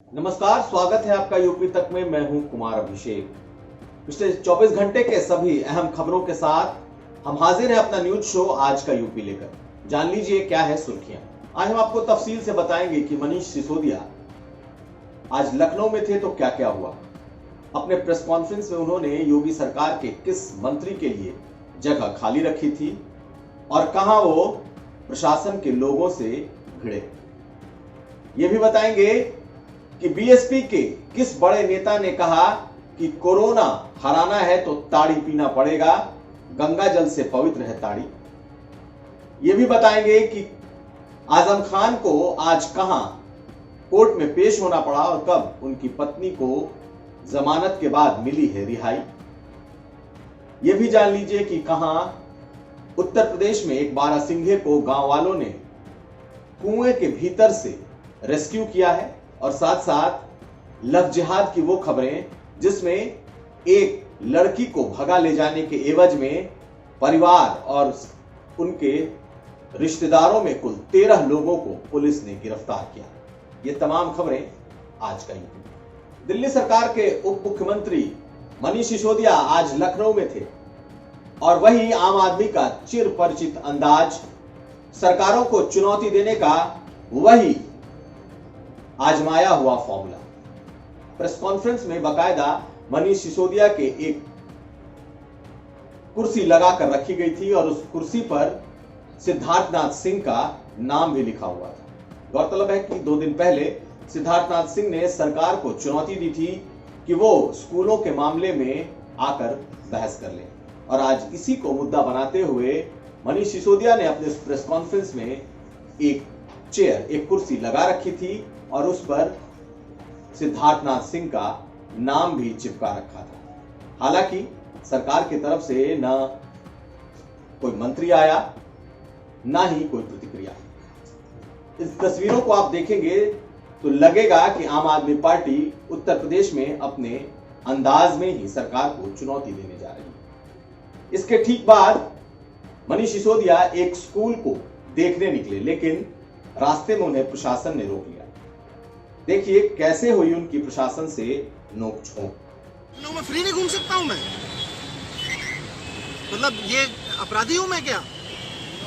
नमस्कार, स्वागत है आपका यूपी तक में। मैं हूं कुमार अभिषेक। पिछले 24 घंटे के सभी अहम खबरों के साथ हम हाजिर हैं अपना न्यूज शो आज का यूपी लेकर। जान लीजिए क्या है सुर्खियां। आज हम आपको तफसील से बताएंगे कि मनीष सिसोदिया आज लखनऊ में थे तो क्या क्या हुआ। अपने प्रेस कॉन्फ्रेंस में उन्होंने योगी सरकार के किस मंत्री के लिए जगह खाली रखी थी और कहां वो प्रशासन के लोगों से भिड़े। ये भी बताएंगे कि बीएसपी के किस बड़े नेता ने कहा कि कोरोना हराना है तो ताड़ी पीना पड़ेगा, गंगा जल से पवित्र है ताड़ी। यह भी बताएंगे कि आजम खान को आज कहां कोर्ट में पेश होना पड़ा और कब उनकी पत्नी को जमानत के बाद मिली है रिहाई। यह भी जान लीजिए कि कहां उत्तर प्रदेश में एक बारहसिंघे को गांव वालों ने कुएं के भीतर से रेस्क्यू किया है और साथ साथ लव जिहाद की वो खबरें जिसमें एक लड़की को भगा ले जाने के एवज में परिवार और उनके रिश्तेदारों में कुल 13 लोगों को पुलिस ने गिरफ्तार किया। ये तमाम खबरें आज का यूपी। दिल्ली सरकार के उप मुख्यमंत्री मनीष सिसोदिया आज लखनऊ में थे और वही आम आदमी का चिर परिचित अंदाज, सरकारों को चुनौती देने का वही आजमाया हुआ फॉर्मूला। प्रेस कॉन्फ्रेंस में बाकायदा मनीष सिसोदिया के एक कुर्सी लगाकर रखी गई थी और उस कुर्सी पर सिद्धार्थनाथ सिंह का नाम भी लिखा हुआ था। गौरतलब है कि 2 दिन पहले सिद्धार्थनाथ सिंह ने सरकार को चुनौती दी थी कि वो स्कूलों के मामले में आकर बहस कर ले और आज इसी को मुद्दा बनाते हुए मनीष सिसोदिया ने अपने प्रेस कॉन्फ्रेंस में एक कुर्सी लगा रखी थी और उस पर सिद्धार्थनाथ सिंह का नाम भी चिपका रखा था। हालांकि सरकार की तरफ से न कोई मंत्री आया ना ही कोई प्रतिक्रिया। इस तस्वीरों को आप देखेंगे तो लगेगा कि आम आदमी पार्टी उत्तर प्रदेश में अपने अंदाज में ही सरकार को चुनौती देने जा रही है। इसके ठीक बाद मनीष सिसोदिया एक स्कूल को देखने निकले, लेकिन रास्ते में उन्हें प्रशासन ने रोक लिया। देखिए कैसे हुई उनकी प्रशासन से नोकझोंक। मैं फ्री नहीं घूम सकता हूं मैं? मतलब ये अपराधी हूं मैं क्या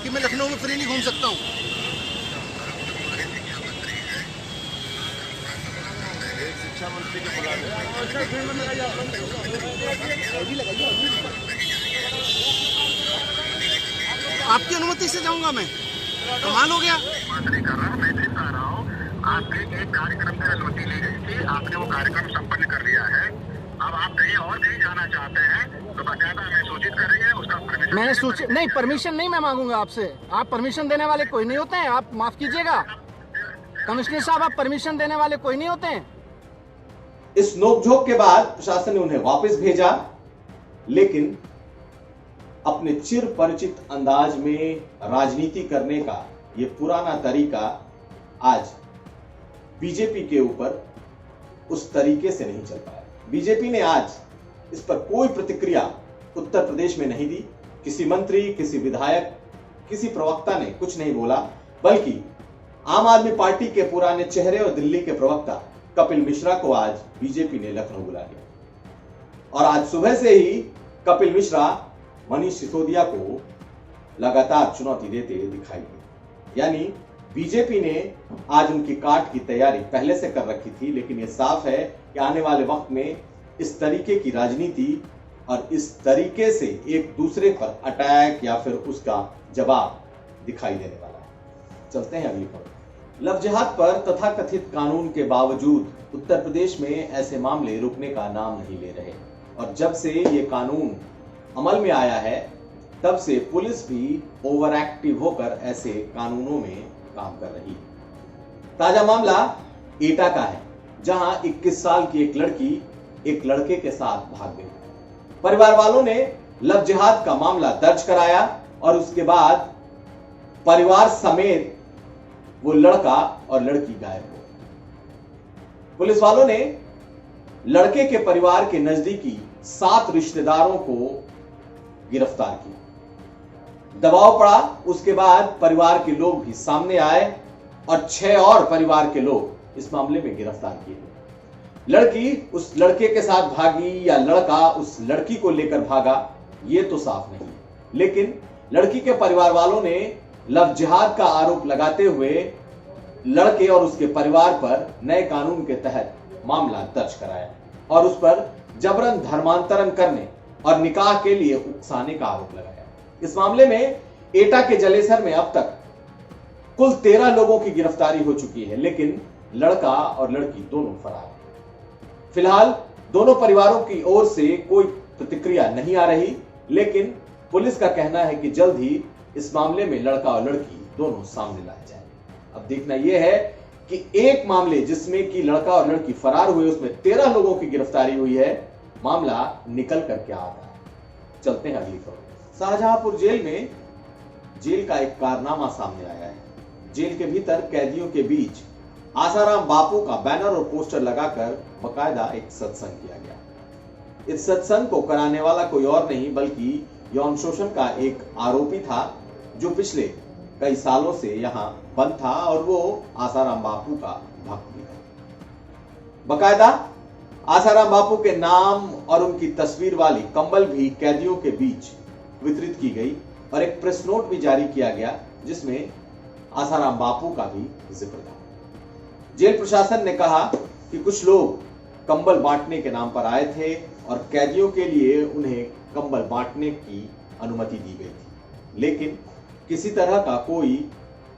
कि मैं लखनऊ में फ्री नहीं घूम सकता हूं? शिक्षा मंत्री के आपकी अनुमति से जाऊंगा मैं? कमाल हो गया। आपके एक कार्यक्रम से अनुमति ली गई थी, आपने वो कार्यक्रम संपन्न कर लिया है। अब आप कहीं और कहीं जाना चाहते हैं तो बाकायदा हमें सूचित करेंगे, उसका परमिशन मैंने सूचित नहीं, परमिशन नहीं मैं मांगूंगा आपसे। आप परमिशन देने वाले कोई नहीं होते हैं। आप माफ कीजिएगा कमिश्नर साहब, आप परमिशन देने वाले कोई नहीं होते हैं। इस नोकझोंक के बाद प्रशासन ने उन्हें वापस भेजा, लेकिन अपने चिर परिचित अंदाज में राजनीति करने का यह पुराना तरीका आज बीजेपी के ऊपर उस तरीके से नहीं चल पाया। बीजेपी ने आज इस पर कोई प्रतिक्रिया उत्तर प्रदेश में नहीं दी। किसी मंत्री, किसी विधायक, किसी प्रवक्ता ने कुछ नहीं बोला, बल्कि आम आदमी पार्टी के पुराने चेहरे और दिल्ली के प्रवक्ता कपिल मिश्रा को आज बीजेपी ने लखनऊ बुला लिया और आज सुबह से ही कपिल मिश्रा मनीष सिसोदिया को लगातार चुनौती देते दिखाई दिए। यानी बीजेपी ने आज उनकी काट की तैयारी पहले से कर रखी थी, लेकिन यह साफ है कि आने वाले वक्त में इस तरीके की राजनीति और इस तरीके से एक दूसरे पर अटैक या फिर उसका जवाब दिखाई देने वाला है। चलते हैं अगली खबर। लव जिहाद पर तथाकथित कानून के बावजूद उत्तर प्रदेश में ऐसे मामले रुकने का नाम नहीं ले रहे और जब से ये कानून अमल में आया है तब से पुलिस भी ओवर एक्टिव होकर ऐसे कानूनों में काम कर रही है। ताजा मामला एटा का है, जहां 21 साल की एक लड़की एक लड़के के साथ भाग गई। परिवार वालों ने लव जिहाद का मामला दर्ज कराया और उसके बाद परिवार समेत वो लड़का और लड़की गायब हो गए। पुलिस वालों ने लड़के के परिवार के नजदीकी 7 रिश्तेदारों को गिरफ्तार किया। दबाव पड़ा, उसके बाद परिवार के लोग भी सामने आए और 6 और परिवार के लोग इस मामले में गिरफ्तार किए गए। लड़की उस लड़के के साथ भागी या लड़का उस लड़की को लेकर भागा, ये तो साफ नहीं, लेकिन लड़की के परिवार वालों ने लव जिहाद का आरोप लगाते हुए लड़के और उसके परिवार पर नए कानून के तहत मामला दर्ज कराया और उस पर जबरन धर्मांतरण करने और निकाह के लिए उकसाने का आरोप लगाया। इस मामले में एटा के जलेसर में अब तक कुल 13 लोगों की गिरफ्तारी हो चुकी है, लेकिन लड़का और लड़की दोनों फरार हैं। फिलहाल दोनों परिवारों की ओर से कोई प्रतिक्रिया नहीं आ रही, लेकिन पुलिस का कहना है कि जल्द ही इस मामले में लड़का और लड़की दोनों सामने लाए जाएंगे। अब देखना यह है कि एक मामले जिसमें कि लड़का और लड़की फरार हुए, उसमें 13 लोगों की गिरफ्तारी हुई है, मामला निकल कर क्या आता है। चलते हैं अगली खबर। शाहजहांपुर जेल में जेल का एक कारनामा सामने आया है। जेल के भीतर कैदियों के बीच आसाराम बापू का बैनर और पोस्टर लगाकर बकायदा एक सत्संग किया गया। इस सत्संग को कराने वाला कोई और नहीं बल्कि यौन शोषण का एक आरोपी था, जो पिछले कई सालों से यहां बंद था और वो आसाराम बापू का भक्त भी था। बकायदा आसाराम बापू के नाम और उनकी तस्वीर वाली कंबल भी कैदियों के बीच वितरित की गई और एक प्रेस नोट भी जारी किया गया, जिसमें आसाराम बापू का भी जिक्र था। जेल प्रशासन ने कहा कि कुछ लोग कंबल बांटने के नाम पर आए थे और कैदियों के लिए उन्हें कंबल बांटने की अनुमति दी गई थी, लेकिन किसी तरह का कोई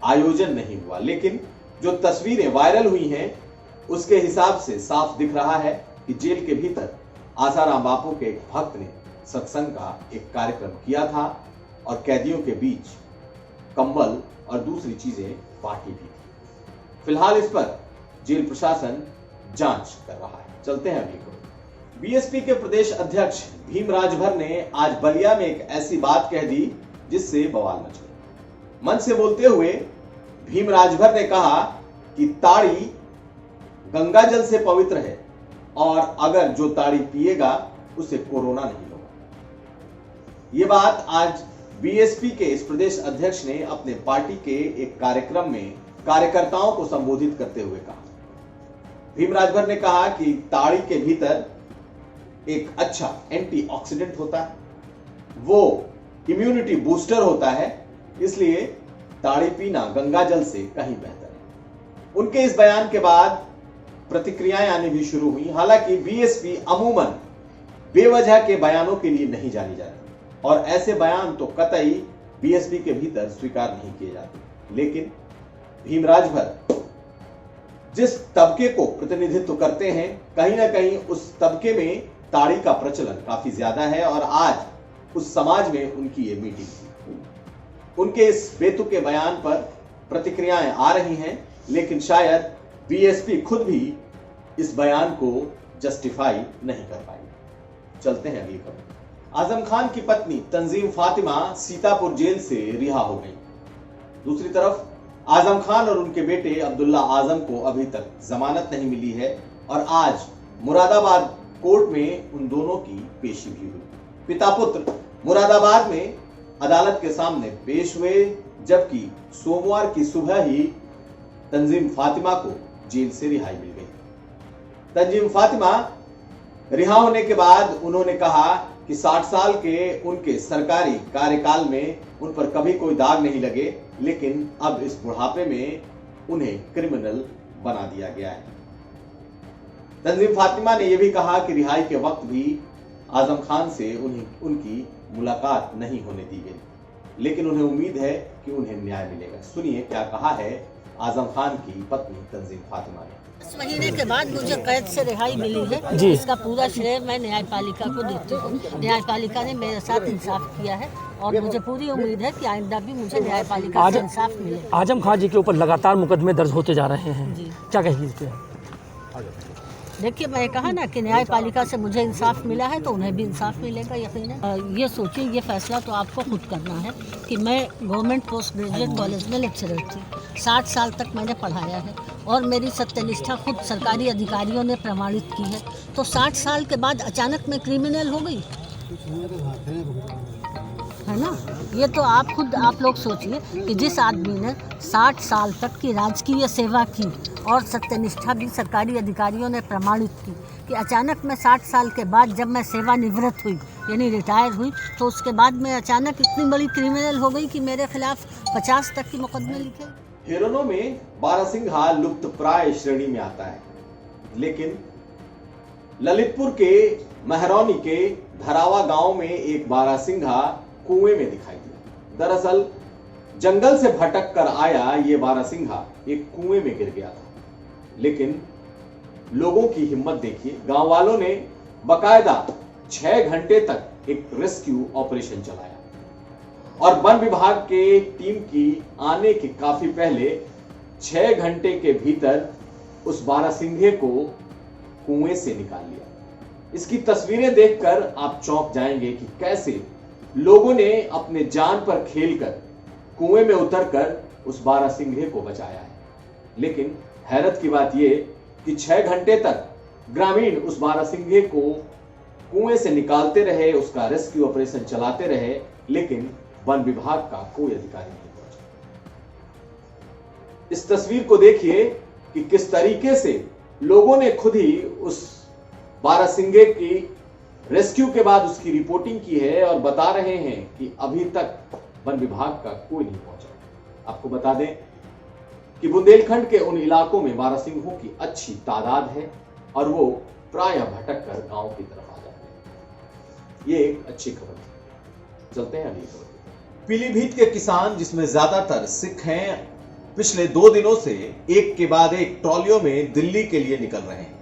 आयोजन नहीं हुआ। लेकिन जो तस्वीरें वायरल हुई हैं, उसके हिसाब से साफ दिख रहा है कि जेल के भीतर आसाराम बापू के एक भक्त ने सत्संग का एक कार्यक्रम किया था और कैदियों के बीच कंबल और दूसरी चीजें बांटी भी थी। फिलहाल इस पर जेल प्रशासन जांच कर रहा है। चलते हैं अगली खबर। बीएसपी के प्रदेश अध्यक्ष भीम राजभर ने आज बलिया में एक ऐसी बात कह दी जिससे बवाल मच गया। मन से बोलते हुए भीम राजभर ने कहा कि ताड़ी गंगा जल से पवित्र है और अगर जो ताड़ी पिएगा उसे कोरोना नहीं होगा। यह बात आज बीएसपी के इस प्रदेश अध्यक्ष ने अपने पार्टी के एक कार्यक्रम में कार्यकर्ताओं को संबोधित करते हुए कहा। भीम राजभर ने कहा कि ताड़ी के भीतर एक अच्छा एंटीऑक्सीडेंट होता है, वो इम्यूनिटी बूस्टर होता है, इसलिए ताड़ी पीना गंगा जल से कहीं बेहतर है। उनके इस बयान के बाद प्रतिक्रियाएं आनी भी शुरू हुई। हालांकि बीएसपी अमूमन बेवजह के बयानों के लिए नहीं जानी जाती और ऐसे बयान तो कतई बीएसपी के भीतर स्वीकार नहीं किए जाते, लेकिन भीम राजभर जिस तबके को प्रतिनिधित्व करते हैं, कहीं ना कहीं उस तबके में ताड़ी का प्रचलन काफी ज्यादा है और आज उस समाज में उनकी ये मीटिंग थी। उनके इस बेतुके बयान पर प्रतिक्रियाएं आ रही हैं, लेकिन शायद बीएसपी खुद भी इस बयान को जस्टिफाई नहीं कर पाई। चलते हैं अगली खबर। आजम खान की पत्नी तंजीम फातिमा सीतापुर जेल से रिहा हो गई। दूसरी तरफ आजम खान और उनके बेटे अब्दुल्ला आजम को अभी तक जमानत नहीं मिली है और आज मुरादाबाद कोर्ट में उन दोनों की पेशी भी हुई। पिता पुत्र मुरादाबाद में अदालत के सामने पेश हुए, जबकि सोमवार की सुबह ही तंजीम फातिमा को जेल से रिहाई मिल गई। तंजीम फातिमा रिहा होने के बाद उन्होंने कहा कि 60 साल के उनके सरकारी कार्यकाल में उन पर कभी कोई दाग नहीं लगे, लेकिन अब इस बुढ़ापे में उन्हें क्रिमिनल बना दिया गया है। तंजीम फातिमा ने यह भी कहा कि रिहाई के वक्त भी आजम खान से उनकी मुलाकात नहीं होने दी गई, लेकिन उन्हें उम्मीद है कि उन्हें न्याय मिलेगा। सुनिए क्या कहा है आजम खान की पत्नी तंजीम फातिमा ने। 10 महीने के बाद मुझे कैद से रिहाई मिली है जी। इसका पूरा श्रेय मैं न्यायपालिका को देती हूँ। न्यायपालिका ने मेरे साथ इंसाफ किया है और मुझे पूरी उम्मीद है कि आइंदा भी मुझे न्यायपालिका से इंसाफ मिलेगा। आजम खान जी के ऊपर लगातार मुकदमे दर्ज होते जा रहे हैं जी, क्या कहेंगे इस पे? देखिए, मैं कहा ना कि न्यायपालिका से मुझे इंसाफ मिला है तो उन्हें भी इंसाफ मिलेगा यकीनन। ये सोचिए, ये फैसला तो आपको खुद करना है कि मैं गवर्नमेंट पोस्ट ग्रेजुएट कॉलेज में लेक्चरर थी, 60 साल तक मैंने पढ़ाया है और मेरी सत्यनिष्ठा खुद सरकारी अधिकारियों ने प्रमाणित की है। तो 60 साल के बाद अचानक मैं क्रिमिनल हो गई? है ना। ये तो आप खुद आप लोग सोचिए कि जिस आदमी ने 60 साल तक की राजकीय सेवा की और सत्यनिष्ठा भी सरकारी अधिकारियों ने प्रमाणित की कि अचानक मैं 60 साल के बाद जब मैं सेवानिवृत्त हुई यानी रिटायर हुई तो उसके बाद मैं अचानक इतनी बड़ी क्रिमिनल हो गई कि मेरे खिलाफ 50 तक की मुकदमे लिखे। हिरणों में बारहसिंघा लुप्त प्राय श्रेणी में आता है, लेकिन ललितपुर के महरौनी के धरावा गांव में एक बारहसिंघा कुएं में दिखाई दिया। दरअसल जंगल से भटक कर आया ये बारहसिंघा एक कुएं में गिर गया था, लेकिन लोगों की हिम्मत देखिए। गांव वालों ने बकायदा 6 घंटे तक एक रेस्क्यू ऑपरेशन चलाया और वन विभाग के टीम की आने के काफी पहले 6 घंटे के भीतर उस बारहसिंघे को कुएं से निकाल लिया। इसकी तस्वीरें देखकर आप चौंक जाएंगे कि कैसे लोगों ने अपने जान पर खेलकर कुएं में उतरकर उस बारहसिंघे को बचाया है। लेकिन हैरत की बात यह कि 6 घंटे तक ग्रामीण उस बारहसिंघे को कुएं से निकालते रहे, उसका रेस्क्यू ऑपरेशन चलाते रहे, लेकिन वन विभाग का कोई अधिकारी नहीं पहुंचा। इस तस्वीर को देखिए कि किस तरीके से लोगों ने खुद ही उस बारहसिंघे की रेस्क्यू के बाद उसकी रिपोर्टिंग की है और बता रहे हैं कि अभी तक वन विभाग का कोई नहीं पहुंचा। आपको बता दें कि बुंदेलखंड के उन इलाकों में बारहसिंघों की अच्छी तादाद है और वो प्रायः भटक कर गांव की तरफ आ जाते हैं। ये एक अच्छी खबर थी। चलते हैं अगली खबर। पीलीभीत के किसान, जिसमें ज्यादातर सिख हैं, पिछले 2 दिनों से एक के बाद एक ट्रॉलियों में दिल्ली के लिए निकल रहे हैं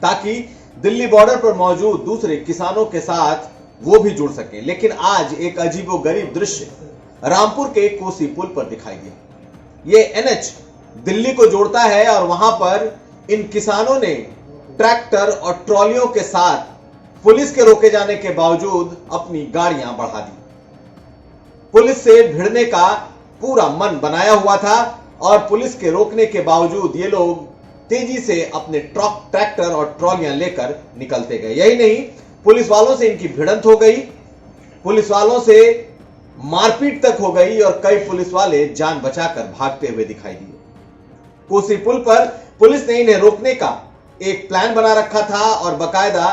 ताकि दिल्ली बॉर्डर पर मौजूद दूसरे किसानों के साथ वो भी जुड़ सके। लेकिन आज एक अजीबोगरीब दृश्य रामपुर के कोसी पुल पर दिखाई दिया। ये एनएच दिल्ली को जोड़ता है और वहां पर इन किसानों ने ट्रैक्टर और ट्रॉलियों के साथ पुलिस के रोके जाने के बावजूद अपनी गाड़ियां बढ़ा दी। पुलिस से भिड़ने का पूरा मन बनाया हुआ था और पुलिस के रोकने के बावजूद ये लोग तेजी से अपने ट्रैक्टर और ट्रॉलियां लेकर निकलते गए। यही नहीं, पुलिस वालों से इनकी भिड़ंत हो गई, पुलिस वालों से मारपीट तक हो गई और कई पुलिस वाले जान बचाकर भागते हुए दिखाई दिए। कोसी पुल पर पुलिस ने इन्हें रोकने का एक प्लान बना रखा था और बकायदा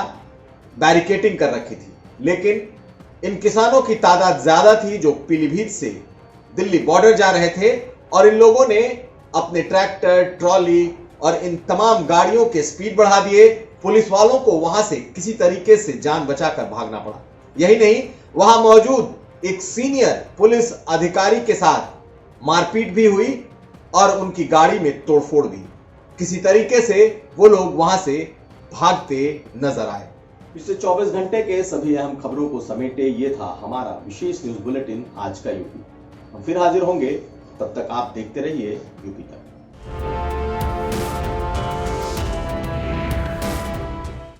बैरिकेडिंग कर रखी थी, लेकिन इन किसानों की तादाद ज्यादा थी जो पीलीभीत से दिल्ली बॉर्डर जा रहे थे और इन लोगों ने अपने ट्रैक्टर, ट्रॉली और इन तमाम गाड़ियों के स्पीड बढ़ा दिए। पुलिस वालों को वहां से किसी तरीके से जान बचाकर भागना पड़ा। यही नहीं, वहां मौजूद एक सीनियर पुलिस अधिकारी के साथ मारपीट भी हुई और उनकी गाड़ी में तोड़फोड़ भी। किसी तरीके से वो लोग वहां से भागते नजर आए। पिछले 24 घंटे के सभी अहम खबरों को समेटे ये था हमारा विशेष न्यूज बुलेटिन आज का यूपी। हम फिर हाजिर होंगे, तब तक आप देखते रहिए यूपी तक।